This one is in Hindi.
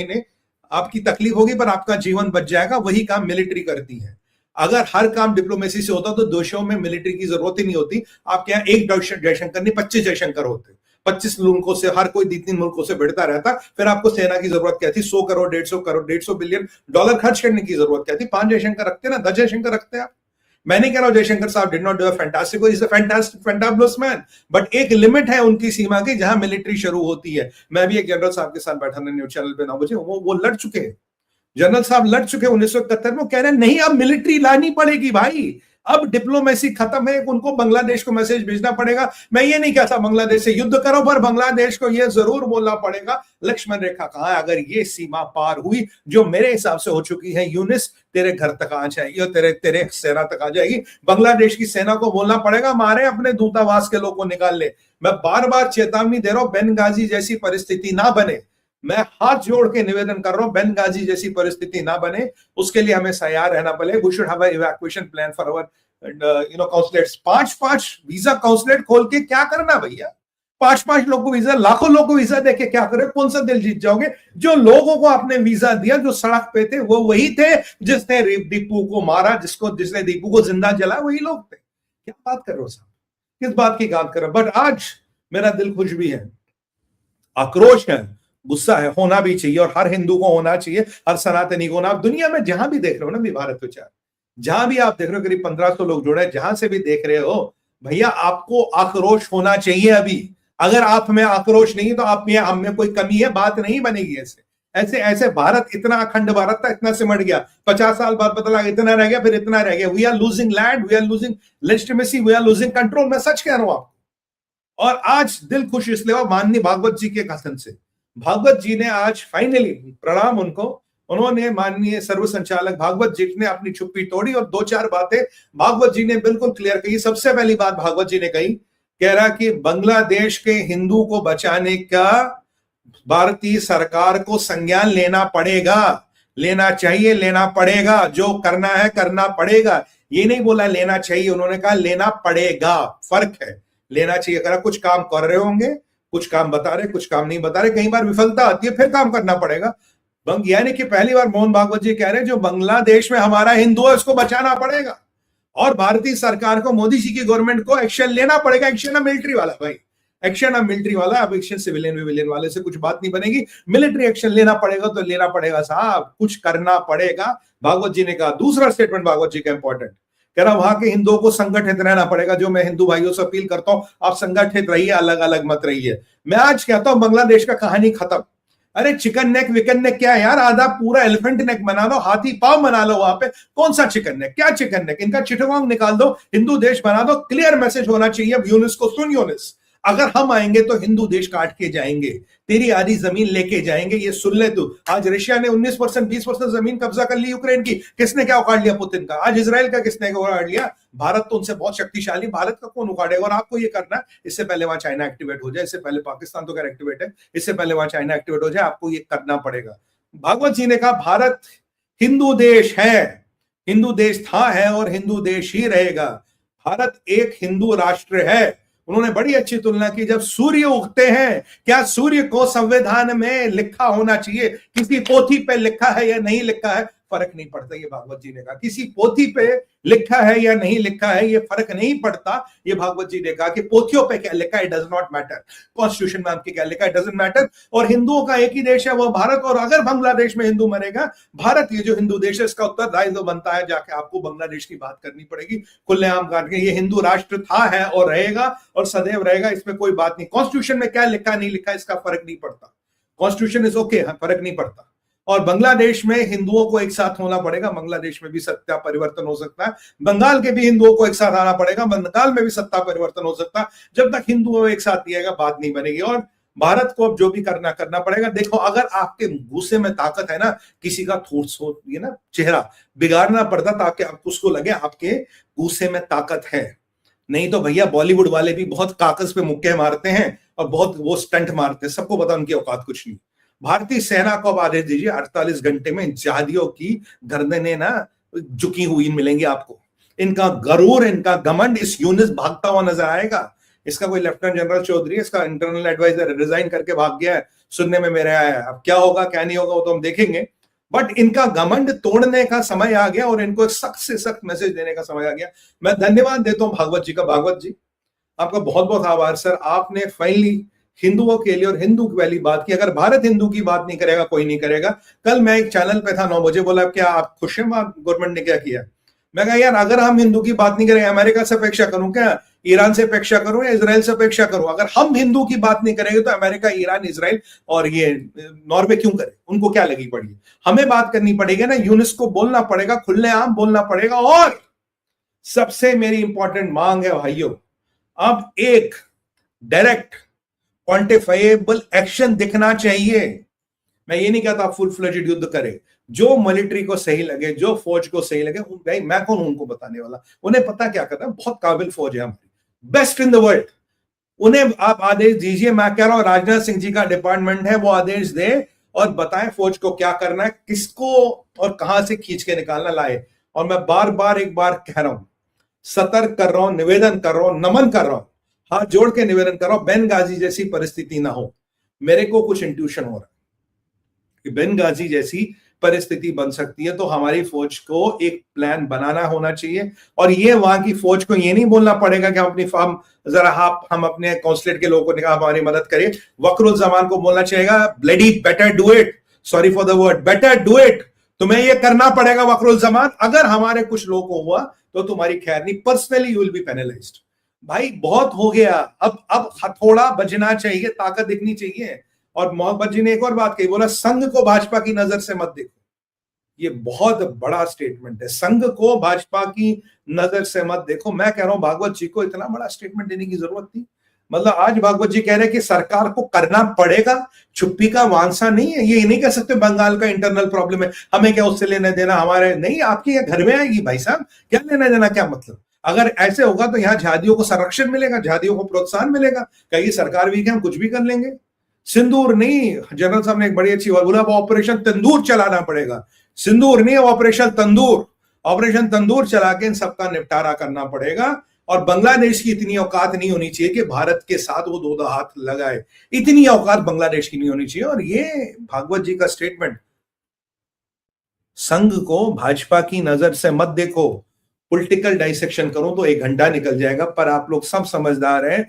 महीने आपकी तकलीफ होगी पर आपका जीवन बच जाएगा, वही काम मिलिट्री करती है। अगर हर काम डिप्लोमेसी से होता तो देशों में मिलिट्री की जरूरत ही नहीं होती। आपके यहाँ एक जयशंकर नहीं 25 जयशंकर होते, 25 मुल्कों से, हर कोई 3 मुल्कों से भिड़ता रहता, फिर आपको सेना की जरूरत क्या थी? 100 करोड़ 150 करोड़ 150 बिलियन डॉलर खर्च करने की जरूरत क्या थी? 5 जयशंकर रखते ना, 10 जयशंकर रखते आप। मैं नहीं कह रहा हूं जयशंकर साहब did not do a fantastic, is a fantastic fantabulous man, but एक लिमिट है उनकी सीमा की जहां मिलिट्री शुरू होती है। मैं भी एक जनरल साहब के साथ बैठा था न्यूज चैनल पे 9 बजे, वो लड़ चुके हैं, जनरल साहब लड़ चुके 1971 में, कह रहे हैं नहीं अब मिलिट्री लानी पड़ेगी भाई, अब डिप्लोमेसी खत्म है, उनको बांग्लादेश को मैसेज भेजना पड़ेगा। मैं ये नहीं कहता बांग्लादेश से युद्ध करो, पर बांग्लादेश को ये जरूर बोलना पड़ेगा लक्ष्मण रेखा कहां है। अगर ये सीमा पार हुई जो मेरे हिसाब से हो चुकी है, यूनिस तेरे घर तक आ जाएगी और तेरे सेना तक आ जाएगी। बांग्लादेश की सेना को बोलना पड़ेगा मारे अपने दूतावास के लोग को निकाल ले। मैं बार बार चेतावनी दे रहा हूं, बेनगाजी जैसी परिस्थिति ना बने। मैं हाथ जोड़ के निवेदन कर रहा हूं, बेनगाजी जैसी परिस्थिति ना बने, उसके लिए हमें तैयार रहना पड़े। We should have a evacuation plan for our consulates. 5-5 visa consulate खोल के क्या करना भैया? 5-5 लोगों को वीजा, लाखों लोगों को वीजा देके क्या करे? कौन सा दिल जीत जाओगे? जो लोगों को आपने वीजा दिया, जो सड़क पे थे, वो वही थे जिसने दीपू को मारा, जिसने दीपू को जिंदा जलाया, वही लोग थे। क्या बात कर रहे हो साहब? किस बात की बात कर रहे हो? बट आज मेरा दिल खुश भी है, आक्रोश है, गुस्सा है, होना भी चाहिए और हर हिंदू को होना चाहिए, हर सनातनी को होना। दुनिया में जहां भी देख रहे हो ना भी भारत विचार, जहां भी आप देख रहे हो, करीब 1500 लोग जुड़े, जहां से भी देख रहे हो भैया, आपको आक्रोश होना चाहिए अभी। अगर आप में आक्रोश नहीं तो आप में हम में कोई कमी है, बात नहीं बनेगी। ऐसे ऐसे ऐसे भारत इतना अखंड भारत था, इतना सिमट गया, 50 साल बाद पता लगा इतना रह गया, फिर इतना रह गया। We are losing land, we are losing legitimacy, we are losing control. मैं सच कह रहा हूं आपको। और आज दिल खुश इसलिए हुआ माननीय भागवत जी के कथन से। भागवत जी ने आज फाइनली, प्रणाम उनको, उन्होंने माननीय सर्व संचालक भागवत जी ने अपनी चुप्पी तोड़ी और 2-4 बातें भागवत जी ने बिल्कुल क्लियर कही। सबसे पहली बात भागवत जी ने कही, कह रहा कि बांग्लादेश के हिंदू को बचाने का भारतीय सरकार को संज्ञान लेना पड़ेगा, लेना चाहिए, लेना पड़ेगा, जो करना है करना पड़ेगा। ये नहीं बोला लेना चाहिए, उन्होंने कहा लेना पड़ेगा, फर्क है। लेना चाहिए करा, कुछ काम कर रहे होंगे, कुछ काम बता रहे, कुछ काम नहीं बता रहे, कई बार विफलता आती है, फिर काम करना पड़ेगा। यानी कि पहली बार मोहन भागवत जी कह रहे हैं जो बांग्लादेश में हमारा हिंदू है उसको बचाना पड़ेगा और भारतीय सरकार को, मोदी जी की गवर्नमेंट को एक्शन लेना पड़ेगा। एक्शन है मिलिट्री वाला भाई, एक्शन है मिलिट्री वाला। अब एक्शन सिविलियन विविलियन वाले से कुछ बात नहीं बनेगी, मिलिट्री एक्शन लेना पड़ेगा तो लेना पड़ेगा साहब, कुछ करना पड़ेगा, भागवत जी ने कहा। दूसरा स्टेटमेंट भागवत जी का इंपॉर्टेंट, कह रहा वहां के हिंदुओं को संगठित रहना पड़ेगा। जो मैं हिंदू भाइयों से अपील करता हूं, आप संगठित रहिए, अलग अलग मत रहिए। मैं आज कहता हूं बांग्लादेश का कहानी खत्म। अरे चिकन नेक विकन नेक क्या है यार, आधा पूरा एलिफेंट नेक बना लो, हाथी पाव बना लो वहां पे। कौन सा चिकन नेक, क्या चिकन नेक? इनका चिटवांग निकाल दो, हिंदू देश बना दो। क्लियर मैसेज होना चाहिए अब यूनिस को, सुन यूनिस, अगर हम आएंगे तो हिंदू देश काट के जाएंगे, तेरी आधी जमीन लेके जाएंगे, ये सुन ले तू। आज रशिया ने 19% 20% जमीन कब्जा कर ली यूक्रेन की, किसने क्या उखाड़ लिया? पुतिन का। आज इजराइल का किसने उखाड़ लिया? भारत तो उनसे बहुत शक्तिशाली, भारत का कौन उखाड़ेगा? और आपको ये करना है, इससे पहले वहां चाइना एक्टिवेट हो जाए, इससे पहले पाकिस्तान तो खैर एक्टिवेट है, इससे पहले वहां चाइना एक्टिवेट हो जाए, आपको ये करना पड़ेगा। भागवत जी ने कहा भारत हिंदू देश है, हिंदू देश था, है और हिंदू देश ही रहेगा। भारत एक हिंदू राष्ट्र है। उन्होंने बड़ी अच्छी तुलना की, जब सूर्य उगते हैं, क्या सूर्य को संविधान में लिखा होना चाहिए? किसी पोथी पे लिखा है या नहीं लिखा है, फर्क नहीं पड़ता। ये भागवत जी ने कहा किसी पोथी पे लिखा है या नहीं लिखा है, ये फर्क नहीं पड़ता। ये भागवत जी ने कहा कि पोथियों पे क्या लिखा है, it does not matter, constitution में आपके क्या लिखा है, डजंट मैटर। और हिंदुओं का एक ही देश है, वो भारत। और अगर बांग्लादेश में हिंदू मरेगा, भारत ये जो हिंदू देश है, इसका उत्तरदायित्व तो बनता है, जाके आपको बांग्लादेश की बात करनी पड़ेगी खुलेआम करके। ये हिंदू राष्ट्र था, है और रहेगा और सदैव रहेगा, इसमें कोई बात नहीं। कॉन्स्टिट्यूशन में क्या लिखा नहीं लिखा इसका फर्क नहीं पड़ता, कॉन्स्टिट्यूशन इज ओके, फर्क नहीं पड़ता। और बांग्लादेश में हिंदुओं को एक साथ होना पड़ेगा, बांग्लादेश में भी सत्ता परिवर्तन हो सकता है। बंगाल के भी हिंदुओं को एक साथ आना पड़ेगा, बंगाल में भी सत्ता परिवर्तन हो सकता है। जब तक हिंदुओं एक साथ दिएगा बात नहीं बनेगी। और भारत को अब जो भी करना पड़ेगा। देखो, अगर आपके गुस्से में ताकत है ना, किसी का ये ना चेहरा बिगाड़ना पड़ता ताकि आपको उसको लगे आपके गुस्से में ताकत है। नहीं तो भैया बॉलीवुड वाले भी बहुत कागज पे मुक्के मारते हैं और बहुत वो स्टंट मारते हैं, सबको पता उनकी औकात कुछ नहीं। भारतीय सेना को अब आदेश दीजिए, 48 घंटे में जिहादियों की गर्दनें ना झुकी हुई मिलेंगी आपको। इनका गरूर, इनका घमंड, इस यूनिस भागता हुआ नजर आएगा। इसका कोई लेफ्टिनेंट जनरल चौधरी, इसका इंटरनल एडवाइजर रिजाइन करके भाग गया है, सुनने में मेरे आया है। अब क्या होगा क्या नहीं होगा वो तो हम देखेंगे, बट इनका घमंड तोड़ने का समय आ गया और इनको सख्त से सख्त मैसेज देने का समय आ गया। मैं धन्यवाद देता हूं भागवत जी का। भागवत जी आपका बहुत बहुत आभार सर, आपने फाइनली हिंदुओं के लिए और हिंदू वाली बात की। अगर भारत हिंदू की बात नहीं करेगा कोई नहीं करेगा। कल मैं एक चैनल पे था 9 बजे, बोला क्या आप खुश हैं गवर्नमेंट ने क्या किया? मैं कहा यार अगर हम हिंदू की बात नहीं करेंगे, अमेरिका से अपेक्षा करूं क्या, ईरान से अपेक्षा करूं या इजराइल से अपेक्षा करूं? अगर हम हिंदू की बात नहीं करेंगे तो अमेरिका, ईरान, इजराइल और ये नॉर्वे क्यों करे? उनको क्या लगी पड़ी? हमें बात करनी पड़ेगी ना, यूनेस्को बोलना पड़ेगा, खुलेआम बोलना पड़ेगा। और सबसे मेरी इंपॉर्टेंट मांग है भाइयों, अब एक डायरेक्ट क्वांटिफाइबल एक्शन दिखना चाहिए। मैं ये नहीं कहता फुल फ्लेजेड युद्ध करे, जो मिलिट्री को सही लगे, जो फौज को सही लगे, भाई मैं कौन हूं उनको बताने वाला? उन्हें पता क्या करना है, बहुत काबिल फौज है हमारी, बेस्ट इन द वर्ल्ड। उन्हें आप आदेश दीजिए। मैं कह रहा हूं राजनाथ सिंह जी का डिपार्टमेंट है, वो आदेश दे और बताएं फौज को क्या करना है, किसको और कहां से खींच के निकालना लाए। और मैं बार बार एक बार कह रहा हूं, सतर्क कर रहा हूं, निवेदन कर रहा हूं, नमन कर रहा हूं, हाथ जोड़ के निवेदन कर रहा हूं, बेनगाजी जैसी परिस्थिति ना हो। मेरे को कुछ इंट्यूशन हो रहा है कि बेनगाजी जैसी परिस्थिति बन सकती है, तो हमारी फौज को एक प्लान बनाना होना चाहिए। और ये वहां की फौज को ये नहीं बोलना पड़ेगा कि हम अपनी फार्म जरा हम अपने कॉन्सुलेट के लोगों को निकाल हमारी मदद करिए। वकरुल जमान को बोलना चाहिए bloody better do it, sorry for the word, better do it. तुम्हें ये करना पड़ेगा वकरुल जमान, अगर हमारे कुछ लोगों को हुआ तो तुम्हारी खैर नहीं, personally you will be penalised. भाई बहुत हो गया, अब हथौड़ा बजना चाहिए, ताकत दिखनी चाहिए। और मोहम्मद जी ने एक और बात कही, बोला संघ को भाजपा की नजर से मत देखो। ये बहुत बड़ा स्टेटमेंट है, संघ को भाजपा की नजर से मत देखो। मैं कह रहा हूं भागवत जी को इतना बड़ा स्टेटमेंट देने की जरूरत थी? मतलब आज भागवत जी कह रहे हैं कि सरकार को करना पड़ेगा, छुप्पी का वांसा नहीं है। ये नहीं कह सकते बंगाल का इंटरनल प्रॉब्लम है, हमें क्या उससे लेना देना, हमारे नहीं, आपके यहाँ घर में आएगी भाई साहब, क्या लेना देना, क्या मतलब? अगर ऐसे होगा तो यहाँ झादियों को संरक्षण मिलेगा, झादियों को प्रोत्साहन मिलेगा, कहीं सरकार भी क्या हम कुछ भी कर लेंगे। सिंदूर नहीं, जनरल साहब ने एक बड़ी अच्छी बात बोला, वो ऑपरेशन तंदूर चलाना पड़ेगा। सिंदूर नहीं, ऑपरेशन तंदूर, ऑपरेशन तंदूर चला के इन सबका निपटारा करना पड़ेगा। और बांग्लादेश की इतनी औकात नहीं होनी चाहिए कि भारत के साथ वो दो हाथ लगाए, इतनी औकात बांग्लादेश की नहीं होनी चाहिए। और ये भागवत जी का स्टेटमेंट, संघ को भाजपा की नजर से मत देखो, पॉलिटिकल डाइसेक्शन करो तो 1 घंटा निकल जाएगा, पर आप लोग सब समझदार हैं